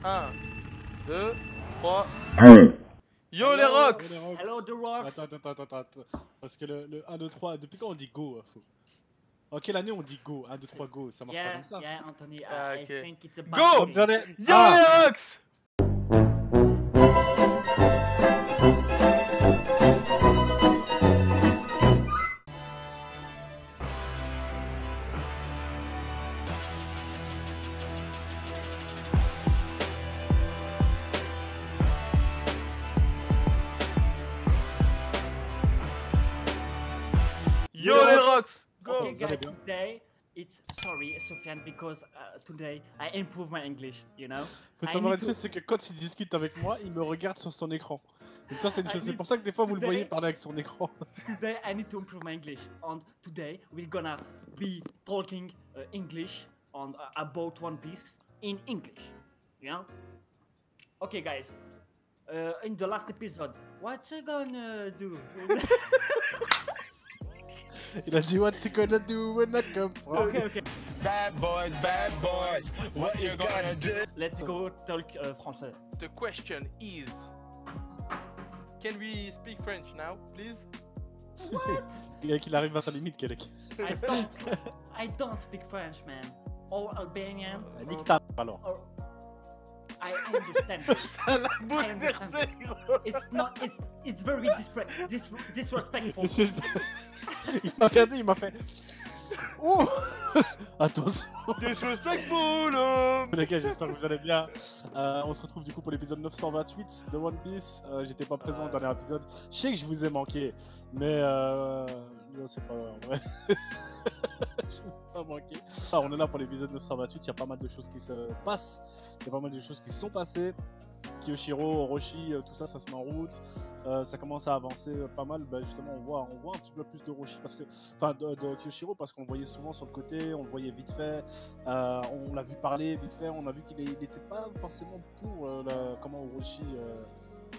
1, 2, 3. Yo Hello, les rocks! Hello the rocks. Attends. Parce que le 1, 2, 3, depuis quand on dit go? En quelle année on dit go? 1, 2, 3, go, ça marche pas comme ça. Yeah, Anthony, Ah, I ok. think it's a Go! bad thing. Yo les rocks! Yo les rocks! Go! Okay, Vous allez guys, bien? today it's sorry, Sofiane, because today I improve my English. You know. Faut I savoir need une chose, c'est que quand il discute avec moi, il me regarde sur son écran. Donc ça c'est une I chose, c'est need pour ça que des fois vous le today- voyez parler avec son écran. Today I need to improve my English, and today we're gonna be talking English on about One Piece in English. You know. Okay, guys. In the last episode, what you gonna do? Il a dit what you gonna do when I come from. Okay. Bad boys, what you gonna do? Let's go talk français. The question is, can we speak French now, please? Il arrive à sa limite, Kelek. I don't speak French, man. Or Albanian. Nique ta alors. Or I understand. Ça l'a I understand. bouleversé, gros! It's very disrespectful. Monsieur- il m'a regardé, il m'a fait. Oh. Attention. Disrespectful! Les gars, j'espère que vous allez bien. On se retrouve du coup pour l'épisode 928 de One Piece. J'étais pas présent au dernier épisode. Je sais que je vous ai manqué, mais non, c'est pas vrai. Je vous ai pas manqué. Alors, on est là pour l'épisode 928. Il y a pas mal de choses qui se passent. Il y a pas mal de choses qui se sont passées. Kiyoshiro, Orochi, tout ça, ça se met en route. Ça commence à avancer pas mal. Bah, justement, on voit un petit peu plus de Orochi parce que, enfin, de Kiyoshiro parce qu'on le voyait souvent sur le côté, on le voyait vite fait. On l'a vu parler vite fait. On a vu qu'il n'était pas forcément pour comment Orochi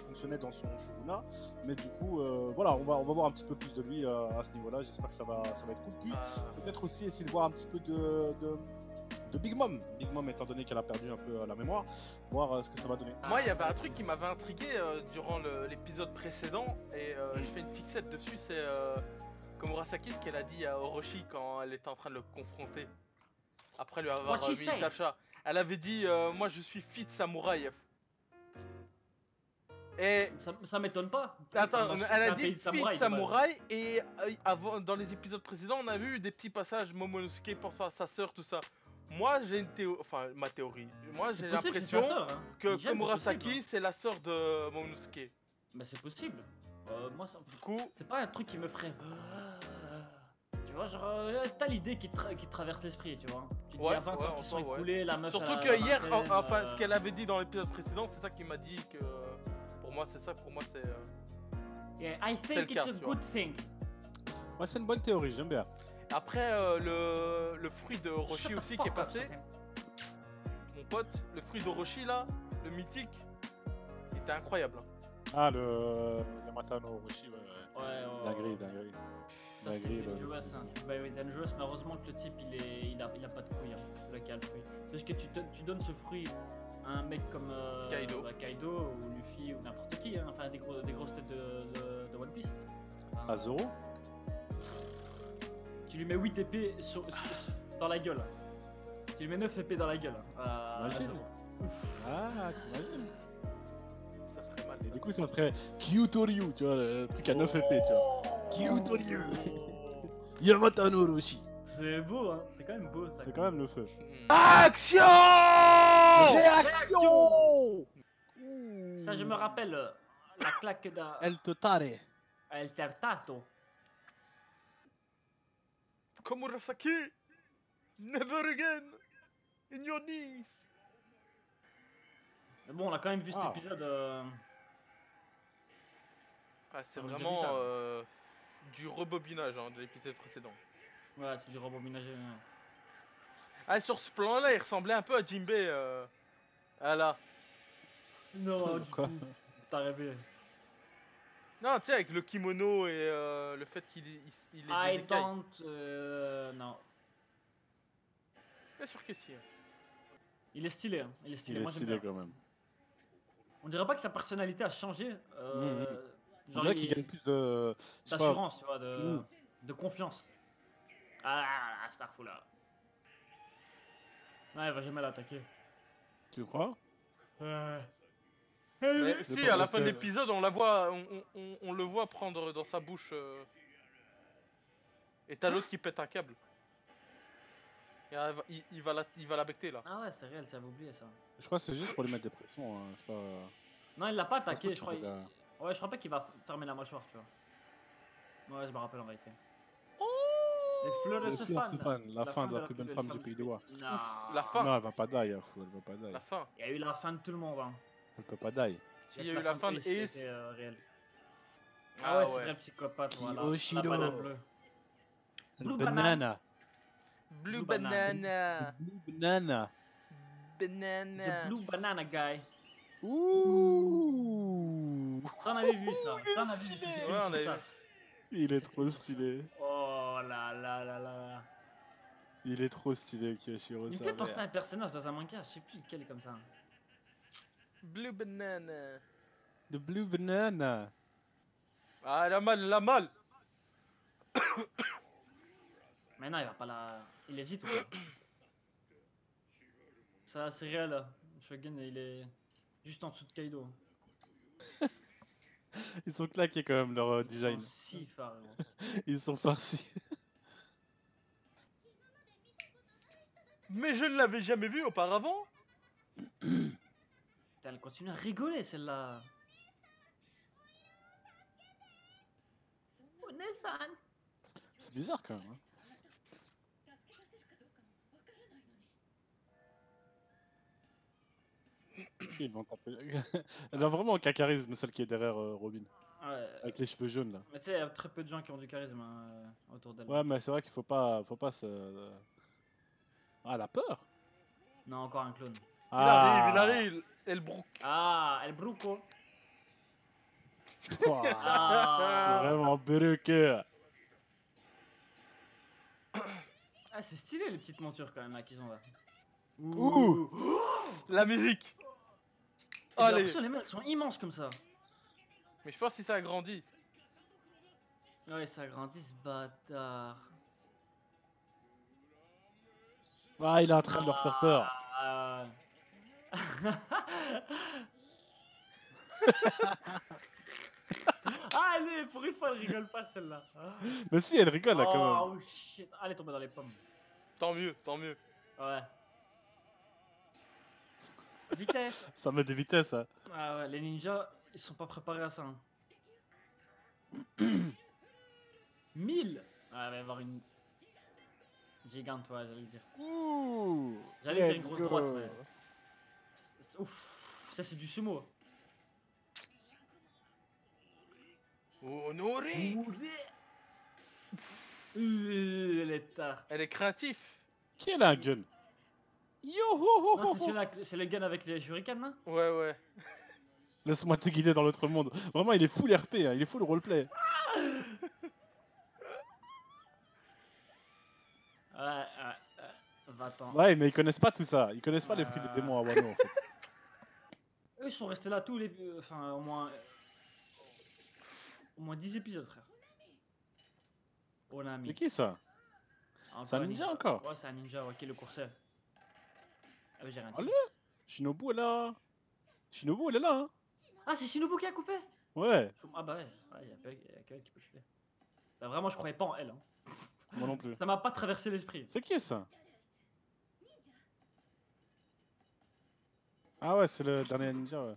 fonctionnait dans son shogunat. Mais du coup, voilà, on va voir un petit peu plus de lui à ce niveau-là. J'espère que ça va être cool. Puis peut-être aussi essayer de voir un petit peu de Big Mom. Big Mom, étant donné qu'elle a perdu un peu la mémoire, voir ce que ça va donner. Moi, il y avait un truc qui m'avait intrigué durant l'épisode précédent et je fais une fixette dessus. C'est Komurasaki, ce qu'elle a dit à Orochi quand elle était en train de le confronter après lui avoir What she mis say? Tacha. Elle avait dit moi je suis fit samouraï. Et Ça m'étonne pas. attends, C'est elle a un dit pays de fit samouraï, samouraï et avant, dans les épisodes précédents, on a vu des petits passages Momonosuke pensant à sa sœur, tout ça. Moi j'ai une théorie, enfin ma théorie. Moi j'ai C'est possible, c'est sa l'impression sœur, hein. que Michel, c'est Komurasaki possible. c'est la sœur de Momonosuke. Bah c'est possible. Moi, Du coup, c'est pas un truc qui me ferait. Tu vois, genre, t'as l'idée qui te traverse l'esprit, tu vois. Tu te dis Ouais, à 20 ouais, ans on qu'ils sont sent, ouais. écoulés, la meuf. surtout elle a que hier, vingtaine, enfin ce qu'elle avait dit dans l'épisode précédent, c'est ça qui m'a dit que pour moi c'est ça, pour moi c'est. Yeah, I c'est le think cas, it's a tu vois. good thing. Ouais, c'est une bonne théorie, j'aime bien. Après le fruit de Orochi Shut the aussi qui est fuck up, passé, Sofiane. mon pote, le fruit d'Orochi là, le mythique, il était incroyable. Hein. Ah, le Matano Orochi, ouais. Ouais. Dinguerie. Ça c'est Dinguerie, dangerous, hein. C'est very dangerous, mais heureusement que le type il a pas de couilles, hein. Celui qui a le fruit. Parce que tu donnes ce fruit à un mec comme Kaido ou Luffy ou n'importe qui, hein. Enfin des grosses têtes de One Piece. À Zoro. Tu lui mets 8 épées dans la gueule. Tu lui mets 9 épées dans la gueule. T'imagines? Ah, t'imagines? Ça ferait mal. Et du coup, ça ferait Kyutoryu, tu vois, le truc à 9 épées, tu vois. Kyutoryu. Yamatano Orochi. C'est beau, hein. C'est quand même beau ça. C'est quand même le feu. Action! Réaction! Ça, je me rappelle la claque de El Totare. El Tertato. Komurasaki, never again, in your knees. Mais bon, on a quand même vu cet Ah. épisode. Ah, c'est On a déjà vraiment vu ça. du rebobinage hein, de l'épisode précédent. Ouais, c'est du rebobinage. Ah, sur ce plan-là, il ressemblait un peu à Jinbei. Ah là. Non, du Quoi? tout. T'as rêvé. Non, tu sais, avec le kimono et le fait qu'il est I des écailles. don't. Non. Bien sûr que si. Hein. Il est stylé, hein. Il est Il stylé. est Moi, j'aime stylé bien. quand même. On dirait pas que sa personnalité a changé. On Genre, dirait qu'il gagne plus de. Je sais pas. d'assurance, tu vois, Mm. de confiance. Ah, Starfou là. Ouais, il va jamais l'attaquer. Tu crois? Ouais. Mais C'est si, pas à la parce fin de que- l'épisode, on la voit, on le voit prendre dans sa bouche. Et t'as l'autre qui pète un câble. Et il va la becter là. Ah ouais, c'est réel, j'avais oublié ça. Je crois que c'est juste pour lui mettre des pressions. Hein. C'est pas. Non, il l'a pas pense pas attaqué, que je crois. tu peux Ouais, je crois pas qu'il va fermer la mâchoire, tu vois. Ouais, je me rappelle en vérité. Les fleurs Les se fleurs fanent. se fanent. La fin de la plus belle femme du pays de Wa. Non. La fin. Non, elle va pas die, hein, fou, elle va pas die. La fin. Il y a eu la fin de tout le monde. Hein. Elle peut pas die. Il y a eu la fin de Ace qui Ace. était, réelle. Ah Ah ouais, c'est ouais. vrai, le psychopathe, voilà. La Kiyoshiro. banane bleue. Blue Banana. Blue banana. banana. Banana. Banana. The blue banana guy. Ouh. Ça, on avait vu ça. Ça, on avait vu stylé. c'est Ouais, on c'est avait ça. vu. Il est trop stylé. Oh là là là là. Il est trop stylé, Kiyoshiro. Il me sa fait penser à mère. un personnage dans un manga, je sais plus lequel est comme ça. Blue banana. The Blue Banana. Ah, elle a mal, elle a mal. Mais non, il va pas la. Il hésite ou quoi? Ça, c'est réel là. Shogun, il est juste en dessous de Kaido. Ils sont claqués quand même, leur design. Si, phare, gros. Ils sont farcis. Mais je ne l'avais jamais vu auparavant. Putain, elle continue à rigoler celle-là. C'est bizarre quand même. Hein. Ils vont taper. Elle a vraiment aucun charisme, celle qui est derrière Robin. Ouais. Avec les cheveux jaunes là. Mais tu sais, il y a très peu de gens qui ont du charisme autour d'elle. Ouais, mais c'est vrai qu'il faut pas se. Ah, elle a peur. Non, encore un clone. Il arrive. Elle brouk. Ah, El Bruco. Ouah, Ah, vraiment bruqueux. ah c'est stylé les petites montures quand même là qu'ils ont là. Ouh. La musique. J'ai Allez. l'impression que les mecs sont immenses comme ça. Mais je pense que si ça a grandi. Ouais, ça grandit ce bâtard. Ah, il est en train de leur faire peur. Ah. Allez, pour une fois, elle rigole pas celle-là. Mais si, elle rigole là quand même. Oh shit, elle est tombée dans les pommes. Tant mieux, tant mieux. Ouais. Vitesse. Ça met des vitesses. Hein. Ah ouais, les ninjas, ils sont pas préparés à ça. Hein. 1000. Ah, il va y avoir une gigante, ouais, j'allais dire. Ouh. J'allais dire une Let's grosse go. droite, mais. Ouf, ça c'est du sumo. Honoré. Les tartes. Elle est créative. Qui est là, un gun? Yo ho ho Non, ho, c'est ho. celui-là, c'est le gun avec les shurikens, là. Ouais, ouais. Laisse-moi te guider dans l'autre monde. Vraiment, il est full RP, hein. Il est full roleplay. Ouais, va-t'en. Ouais, mais ils connaissent pas tout ça. Ils connaissent pas les fruits des démons à Wano en fait. Eux, ils sont restés là tous les. Enfin, au moins 10 épisodes, frère. Onami. C'est qui ça? Encore C'est un ninja encore? Ouais, c'est un ninja, ouais, qui est le coursier. Ah, mais j'ai rien dit. Allez. Shinobu elle est là. Shinobu elle est là. Hein. Ah, c'est Shinobu qui a coupé. Ouais, Ah, bah ouais, y a que elle qui peut tuer. Bah, vraiment, je croyais pas en elle. Hein. moi non plus. Ça m'a pas traversé l'esprit. C'est qui ça? Ah ouais, c'est le dernier ninja, ouais.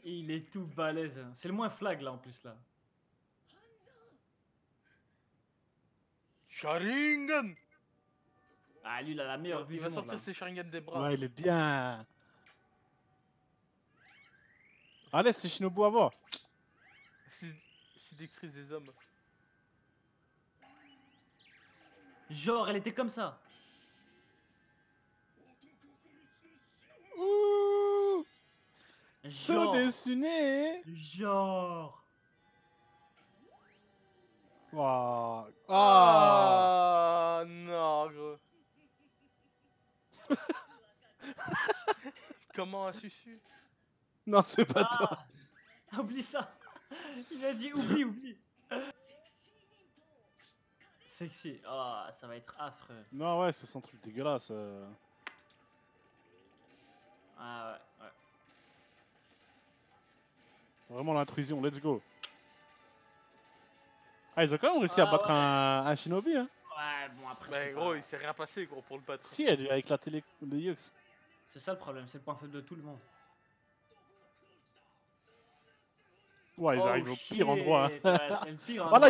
Il est tout balèze. Hein. C'est le moins flag là en plus là. Sharingan. Ah, lui, il a la meilleure vue Il du va monde. sortir Là. ses Sharingan des bras. Ouais, il est bien. Allez, c'est Shinobu avant. Séductrice des hommes. Genre, elle était comme ça. Ouh. Genre. Sodesune. Genre. Waouh. Ah. Ah non, gros. Comment as-tu su? Non, c'est pas toi. Ah, oublie ça. Il a dit oublie. Sexy. Ah, ça va être affreux. Non, ouais, c'est son truc dégueulasse. Ah ouais. Vraiment l'intrusion, let's go. Ah, ils ont quand même réussi à Ah, battre ouais. un shinobi, hein. Ouais, bon après Mais c'est gros, pas... il s'est rien passé, gros, pour le battre. Si, elle lui a éclaté les yeux. C'est ça le problème, c'est le point faible de tout le monde. Ouais, ils Oh, arrivent au shit. pire endroit. Hein. Ouais, c'est le pire Oh là, endroit.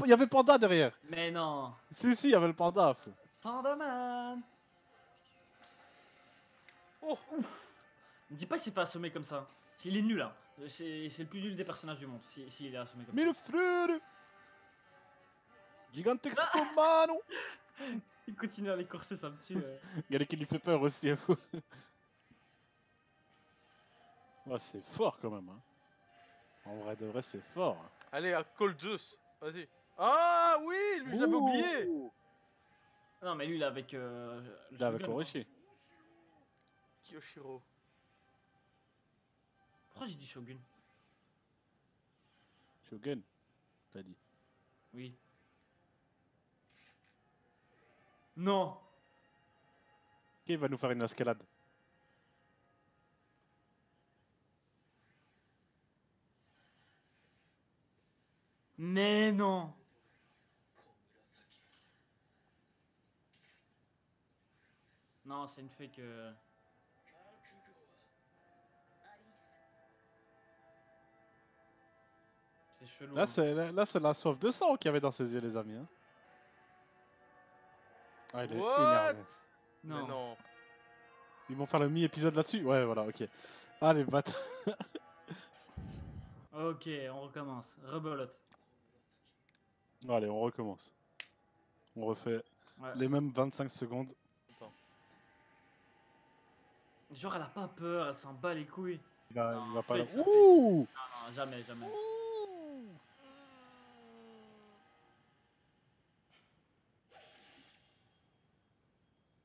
il y avait Panda derrière. Mais non. Si, il y avait le Panda. Fou. Pandaman. Oh, Ne dis pas qu'il s'est fait assommer comme ça. Il est nul, hein. C'est le plus nul des personnages du monde, s'il est assommé comme Mais le ça. frère Gigantexco mano. Il continue à les courser, ça me tue. Regardez qui lui fait peur aussi. Fou. Ouais, c'est fort quand même. Hein. En vrai de vrai, c'est fort. allez, à Cold Zeus. Vas-y. Ah oui, lui, j'avais oublié. Ouh. Non, mais lui, il est avec... Il est avec Shogun, Orochi. Kiyoshiro. Pourquoi j'ai dit Shogun? Shogun, t'as dit. Oui. Non. Qui va nous faire une escalade? Mais non. Non, c'est une fake... C'est chelou. Là, hein. c'est la soif de sang qu'il y avait dans ses yeux, les amis. Hein. Ah, il est What? énervé. Non. Mais non. Ils vont faire le mi-épisode là-dessus? Ouais, voilà, ok. Allez, bâtard. Ok, on recommence. Rebelote. Allez, on recommence. On refait Ouais. les mêmes 25 secondes. Genre, elle a pas peur, elle s'en bat les couilles. Il va pas... fake, ça, fake. Ouh. Non, jamais.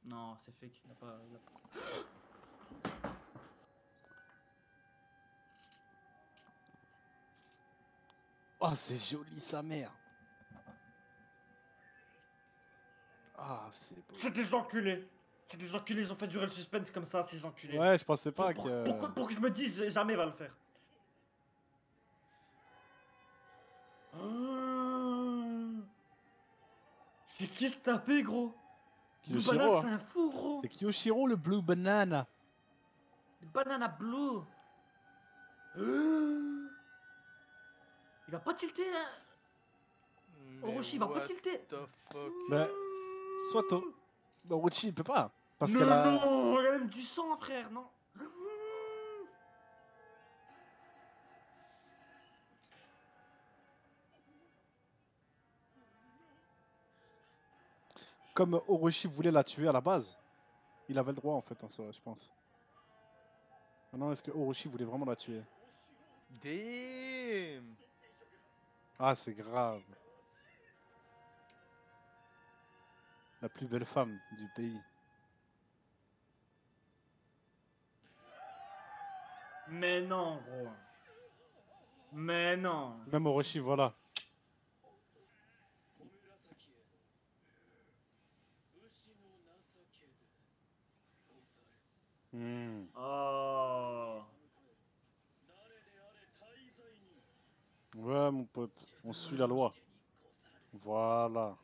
Non, c'est fake. Il a pas... Oh, c'est joli, sa mère. Ah, c'est beau. C'est des enculés. C'est des enculés, ils ont fait durer le suspense comme ça, ces enculés. Ouais, je pensais pas que... Pour que je me dise jamais il va le faire. C'est qui se taper, gros? Blue Kyoshiro, Banana, hein. c'est un fou, gros. C'est Kyoshiro, le Blue Banana. Banana Blue. Il va pas tilter, hein. Mais Orochi, il va pas what tilter. the fuck? Bah, soit Orochi, il peut pas. Parce non, qu'elle a... non, il y a même du sang, frère, non. Comme Orochi voulait la tuer à la base, il avait le droit en fait en soi, je pense. Maintenant, est-ce que Orochi voulait vraiment la tuer? Damn. Ah, c'est grave. La plus belle femme du pays. Mais non, gros. Mais non. Même Orochi, voilà. Hmm. Oh. Ouais, mon pote, on suit la loi. Voilà.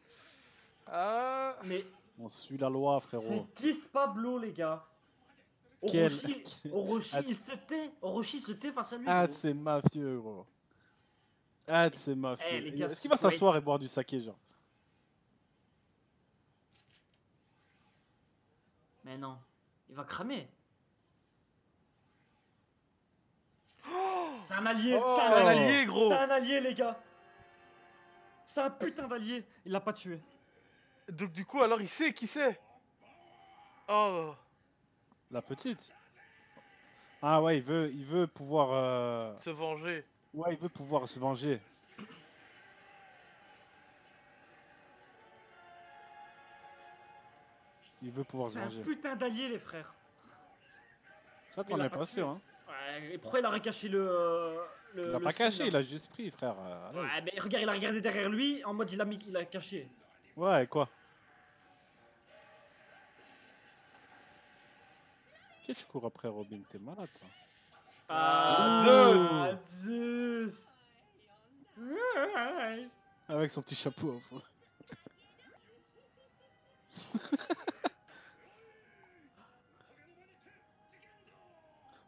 Ah. Mais On suit la loi, frérot. c'est Kiss Pablo, les gars. Quel- Orochi, Att- il se tait. Orochi se tait face à lui. Ah, gros. c'est mafieux, gros. Ah, c'est mafieux. Eh, les gars, Est-ce qu'il va ouais. s'asseoir et boire du saké, genre? Mais non. Il va cramer. C'est un allié. Oh. C'est C'est un un allié. allié, gros. C'est un allié, les gars. C'est un putain d'allié. Il l'a pas tué. Donc du coup, alors il sait qui c'est. Oh. La petite? Ah ouais, il veut pouvoir... Se venger. Ouais, il veut pouvoir se venger. Il veut pouvoir se C'est un venger. putain d'allié, les frères. Ça, Mais t'en il a es pas pas tué. sûr, hein. Ouais, et pourquoi il aurait caché Il a le pas signe, caché, là il a juste pris, frère. À l'aise. Ouais, mais regarde, il a regardé derrière lui, en mode il a caché. Ouais, quoi? Qui tu cours après, Robin? T'es malade, toi. Zeus. Zeus. Ouais. Avec son petit chapeau, au fond.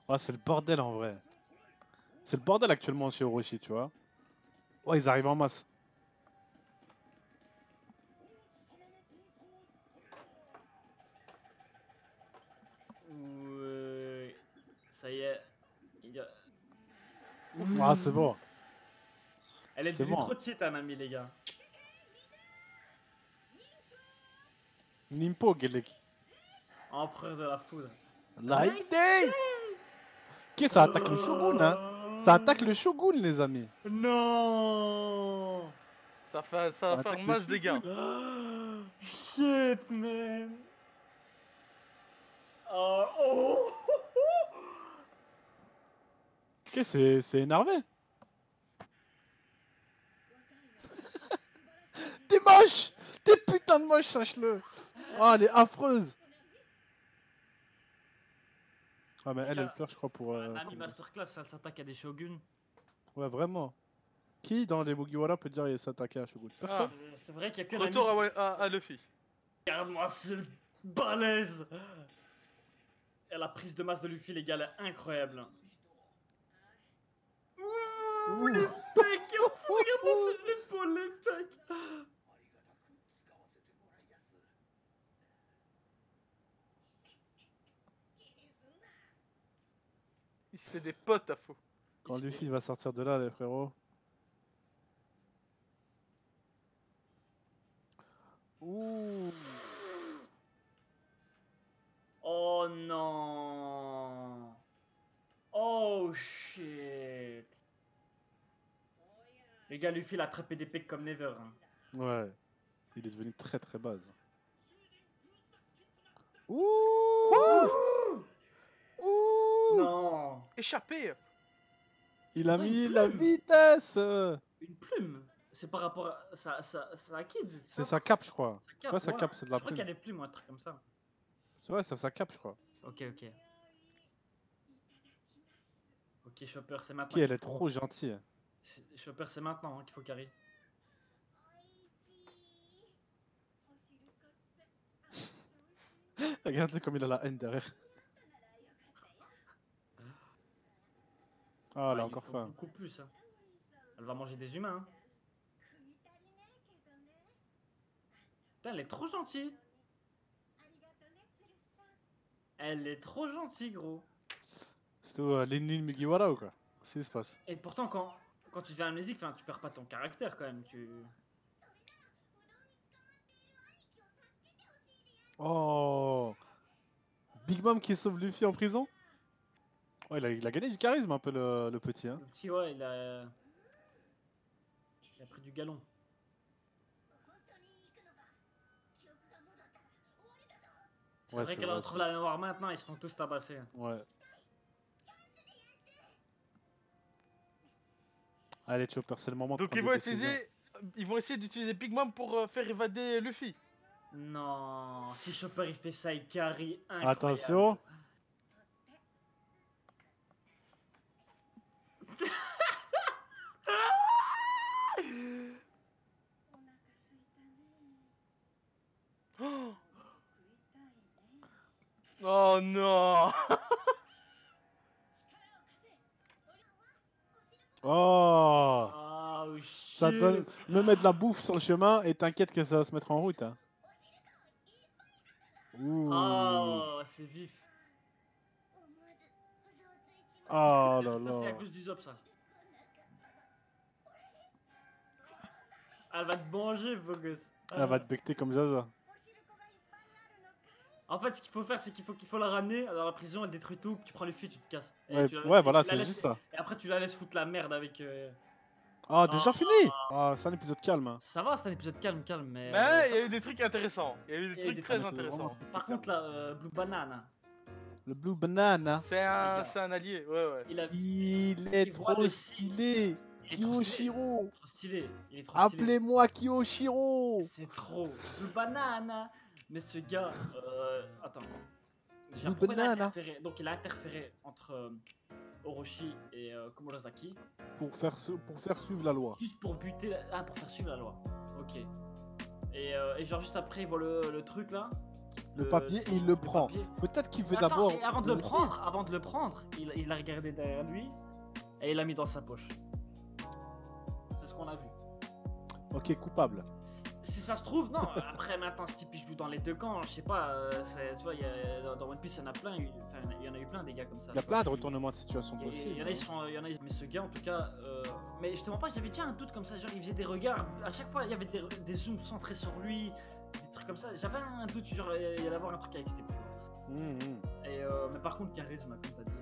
Ah, c'est le bordel en vrai. C'est le bordel actuellement chez Orochi, tu vois. Ouais, ils arrivent en masse. Ouais. Ça y est. Il a... Ah, c'est bon. Elle est C'est devenue bon. trop cheat, un ami, les gars. Nimpo, Gelek. Empereur de la foudre. Lightning! Ok, ça attaque le Shogun, hein. Ça attaque le Shogun, les amis. Non. Ça va faire Attaque le masse dégâts. Shogun. Shit, man. Oh. Ok, c'est énervé. T'es moche! T'es putain de moche, sache-le! Oh, elle est affreuse! Ah, mais elle pleure, je crois, pour. Nami Masterclass, elle s'attaque à des shoguns. Ouais, vraiment. Qui dans les Mugiwara peut dire qu'il s'attaquer à un Shogun? Personne? C'est vrai qu'il y a que Retour Nami qui- à Luffy. Regarde-moi ce balèze. Et la prise de masse de Luffy, les gars, elle est incroyable. Ouh, les pecs, regarde-moi ses épaules, les pecs. Il se fait des potes à faux. Quand Luffy va sortir de là, les frérots. Ouh! Oh non. Oh shit. Les gars, Luffy il a attrapé des pecs comme never. Hein. Ouais. Il est devenu très très base. Ouh! Ouh! Non. Échappé. Il a Putain, mis une la plume. vitesse! Une plume. C'est par rapport à sa kid. C'est sa cape, je crois. Sa Tu vois, sa ouais. cape, c'est de la Je crois qu'il y a plume. des plumes ou un truc comme ça. Ouais, c'est sa cape, je crois. Ok, ok. Ok, Chopper, c'est maintenant. Qui, elle qu'il est faut- trop gentille. Chopper, c'est maintenant hein, qu'il faut carry. Regarde comme il a la haine derrière. Ah, elle a il encore faut faim. beaucoup plus. Hein. Elle va manger des humains. Hein. Putain, elle est trop gentille. Elle est trop gentille, gros. C'est tout l'ennemi Mugiwara ou quoi? Qu'est-ce qui se passe? Et pourtant, quand tu deviens amnésique, tu perds pas ton caractère quand même. Oh! Big Mom qui sauve Luffy en prison? Oh, il a gagné du charisme un peu le petit, hein. Le petit, ouais, il a pris du galon. C'est Ouais, vrai c'est qu'elle vrai, retrouve la mémoire maintenant, ils se font tous tabasser. Ouais. Allez, Chopper, c'est le moment de Donc prendre ils vont des décisions. essayer d'utiliser Big Mom pour faire évader Luffy. Non, si Chopper il fait ça, il carry incroyable. Attention! Oh non. Oh! Oh shit. Ça donne... Me mettre de la bouffe sur le chemin et t'inquiète que ça va se mettre en route, hein. Ouh! Oh, c'est vif. Oh là Ça, c'est à là! cause du Zop, ça. Elle va te manger, beau gosse. Elle va te becter comme Jaja. En fait, ce qu'il faut faire, c'est qu'il faut la ramener dans la prison, elle détruit tout, tu prends Luffy, tu te casses. Et Ouais, tu la- ouais, tu voilà, la c'est laisses- juste ça. Et après, tu la laisses foutre la merde avec. Ah, déjà fini! Ah, c'est un épisode calme, hein. Ça va, c'est un épisode calme, mais. Mais il y a eu des trucs intéressants. Il y a eu des il y a eu trucs des très trucs intéressants. vraiment Par contre, là, Blue Banana. Le Blue Banana. C'est un allié, ouais. Il a Il est Il voit trop le stylé. Il est trop Kiyoshiro. trop stylé. Il est trop stylé. Appelez-moi Kiyoshiro. C'est trop. Le banana. Mais ce gars, attends. Déjà, Le pourquoi il a banana. interféré Donc il a interféré entre Orochi et Komurasaki Pour faire suivre la loi. juste pour buter, pour faire suivre la loi. Ok. Et genre juste après il voit le truc là. Le papier, et il le prend. papier. Peut-être qu'il veut Attends, d'abord. et avant de le prendre, il l'a regardé derrière lui et il l'a mis dans sa poche. C'est ce qu'on a vu. Ok, coupable. Si ça se trouve, non, après maintenant ce type il joue dans les deux camps, je sais pas, tu vois, dans One Piece il y en a plein, il y en a eu plein des gars comme ça. Il y a plein de retournements de situation Il possibles. y en a, mais ce gars en tout cas, mais je te mens pas, j'avais déjà un doute comme ça, genre il faisait des regards, à chaque fois il y avait des zooms centrés sur lui, des trucs comme ça, j'avais un doute, genre il y allait avoir un truc avec ces Et mais par contre charisme, comme t'as dit.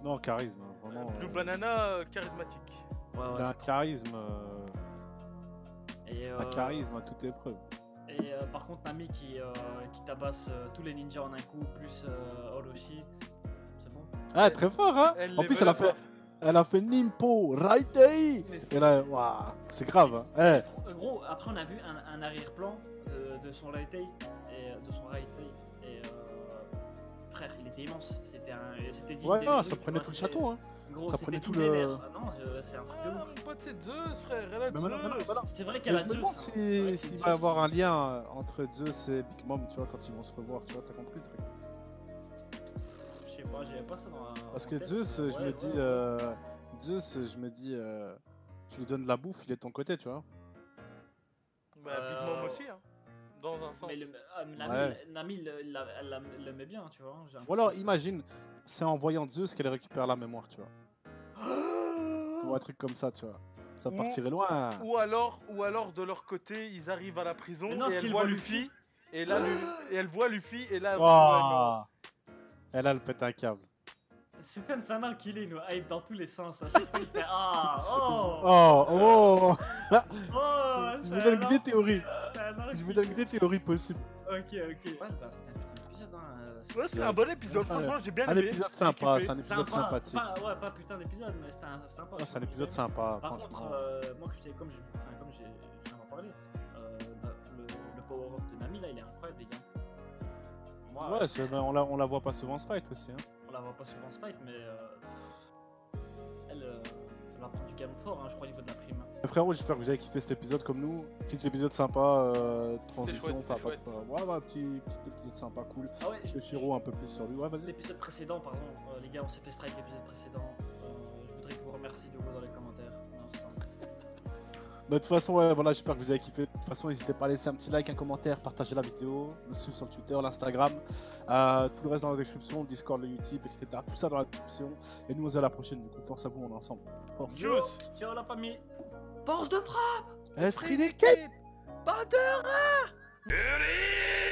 Non, charisme, hein, vraiment. Blue Banana charismatique. Il a un charisme. Et, Un charisme à toute épreuve. Et par contre Nami qui tabasse tous les ninjas en un coup, plus Orochi, c'est bon. Ah, très fort, hein. Elle En plus, level elle a fait Nimpo, Raitei. Et là, waouh, c'est grave. Hein. Gros, après on a vu un arrière-plan de son Raitei et de son Raitei et frère, il était immense. C'était digne Ouais, des non, trucs, ça tu prenait vois, tout le c'était- château, hein. Gros, ça c'était prenait tout digne des le- lèvres. Ah non, c'est un truc de Ah, ouf. mon pote c'est Zeus, frère, elle a Mais maintenant, Zeus. C'est vrai Mais qu'elle a je me Zeus. demande C'est vrai que s'il Zeus, va y avoir un lien entre Zeus et Big Mom, tu vois, quand ils vont se revoir, tu vois, t'as compris le truc. Je sais pas, j'avais pas ça dans la. Parce en que tête, Zeus, mais je ouais, me ouais, dis, ouais. Zeus, je me dis, tu lui donnes de la bouffe, il est de ton côté, tu vois. Bah, Big Mom aussi, hein. Dans un sens. Mais Nami, elle l'aimait bien, tu vois. j'ai Ou alors, imagine, c'est en voyant Zeus qu'elle récupère la mémoire, tu vois. Ou un truc comme ça, tu vois. Ça Ou- partirait loin. Ou alors de leur côté, ils arrivent à la prison Mais non, et s'ils elle voit voient Luffy. Et là, et elle voit Luffy et là. Oh, elle a le pète un câble. Soufiane Sana qu'il est nous hype dans tous les sens. À chaque fois il fait oh Oh, je je vous donne que des théories. Je vous donne que des théories possibles. Ok. Ouais, bah c'était un putain d'épisode hein. Ouais, c'est un bon épisode, Enfin, franchement, j'ai bien Un aimé. épisode J'ai sympa, kiffé. c'est un épisode sympathique. Pas putain d'épisode, mais c'était sympa. Ah, c'est un épisode sympa, Par franchement. contre, moi comme j'ai viens d'en parler, le power-up de Nami là il est incroyable les gars. Moi, Ouais, on la voit pas souvent se fight aussi. Hein. on la voit pas souvent se fight, mais elle va prendre du canon fort, hein, je crois, au niveau de la prime. Frérot, j'espère que vous avez kiffé cet épisode comme nous. Petit épisode sympa, transition, chouette, enfin c'était pas de... Ouais, petit épisode sympa, cool. Ah ouais, Parce que Shiro un peu plus sur lui. Ouais, vas-y. l'épisode précédent, pardon, les gars, on s'est fait strike l'épisode précédent. Je voudrais que vous remerciez de vous dans les commentaires. Bah, de toute façon, ouais, voilà, j'espère que vous avez kiffé. De toute façon, n'hésitez pas à laisser un petit like, un commentaire, partager la vidéo, nous suivre sur le Twitter, l'Instagram, tout le reste dans la description, le Discord, le YouTube, etc. Tout ça dans la description. Et nous, on se dit à la prochaine. Du coup, force à vous, on est ensemble. Force. Juice. Ciao la famille. Force de frappe. Esprit d'équipe. Batteur. Beauty!